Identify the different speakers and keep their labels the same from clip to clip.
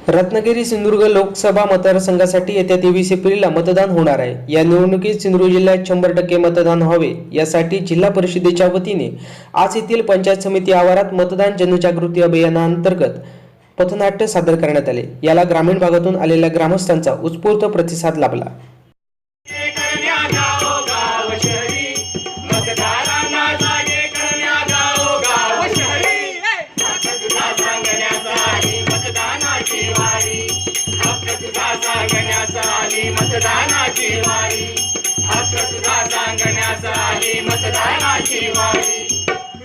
Speaker 1: रत्नागिरी सिंधुदुर्ग लोकसभा मतदारसंघासाठी येत्या 23 एप्रिलला मतदान होणार आहे। या निवडणुकीत सिंधुदुर्ग जिल्ह्यात 100% मतदान व्हावे यासाठी जिल्हा परिषदेच्या वतीने आज येथील पंचायत समिती आवारात मतदान जनजागृती अभियानांतर्गत पथनाट्य सादर करण्यात आले। याला ग्रामीण भागातून आलेल्या ग्रामस्थांचा उत्स्फूर्त प्रतिसाद लाभला।
Speaker 2: मतदानाची वारी हक्क तुझा सांगण्याचा आली मतदानाची वारी।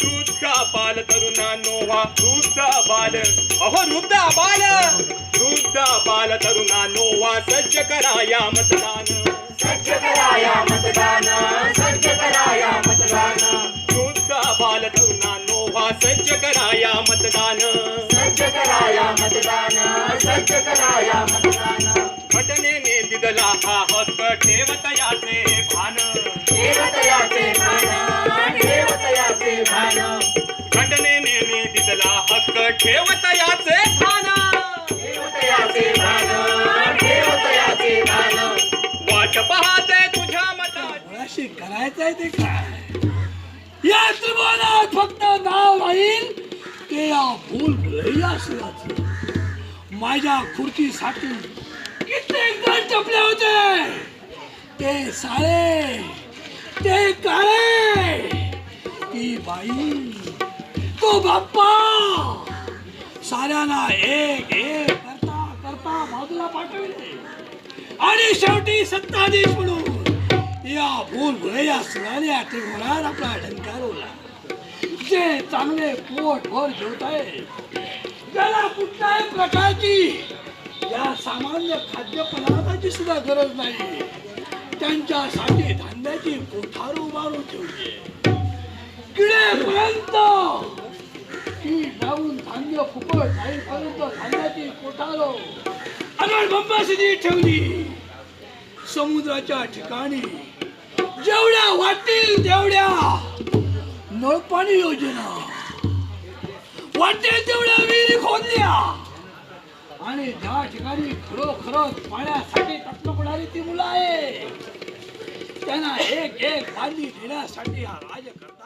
Speaker 2: वृद्ध बाल तरुणांनो वा वृद्ध बाल अहो वृद्ध बाल तरुणांनो वा सज्ज कराया मतदान सज्ज कराया मतदान सज्ज कराया मतदान। वृद्ध बाल तरुणांनो वा सज्ज कराया मतदान सज्ज कराया मतदान सज्ज कराया मतदान। घटनेने दिदला हा हक्क ठेवतयाचे भान ठेवतयाचे भान ठेवतयाचे भान। घटनेने दिदला हक्क ठेवतयाचे भान ठेवतयाचे भान ठेवतयाचे भान। वाट पाहते तुझ्या मताची
Speaker 3: करायचंय ते काय या त्रिभुवनात फक्त नाव राहील ते या भूलभुलैया शिवाचं। माझ्या खुर्चीसाठी कित्येक जण टपले होते ते सारे ते काळे ती बाई तो बाप्पा साऱ्यांना एक एक करता करता बाजूला पाठवले आणि शेवटी सत्ताधीश म्हणून या भूलभुलैया सुराने त्रिभुवनात आपला डंकारवला। जे चांगले पोटभर जेवताय ज्याला कुठल्याही प्रकारची या सामान्य खाद्यपदार्थाची सुद्धा गरज नाही त्यांच्यासाठी धान्याची कोठार उभारून ठेवली। किडेपर्यंत की जाऊन धान्य फुकट जाईपर्यंत धान्याची कोठार अगड बंबासनी ठेवली। समुद्राच्या ठिकाणी जेवढ्या वाटेल तेवढ्या नळपाणी योजना वाटेल तेवढ्या विहिरी खोदल्या आणि ज्या ठिकाणी खरोखरच पाण्यासाठी तटपणारी ती मुलं आहे त्यांना एक एक बांधी देण्यासाठी हा राजकर्ता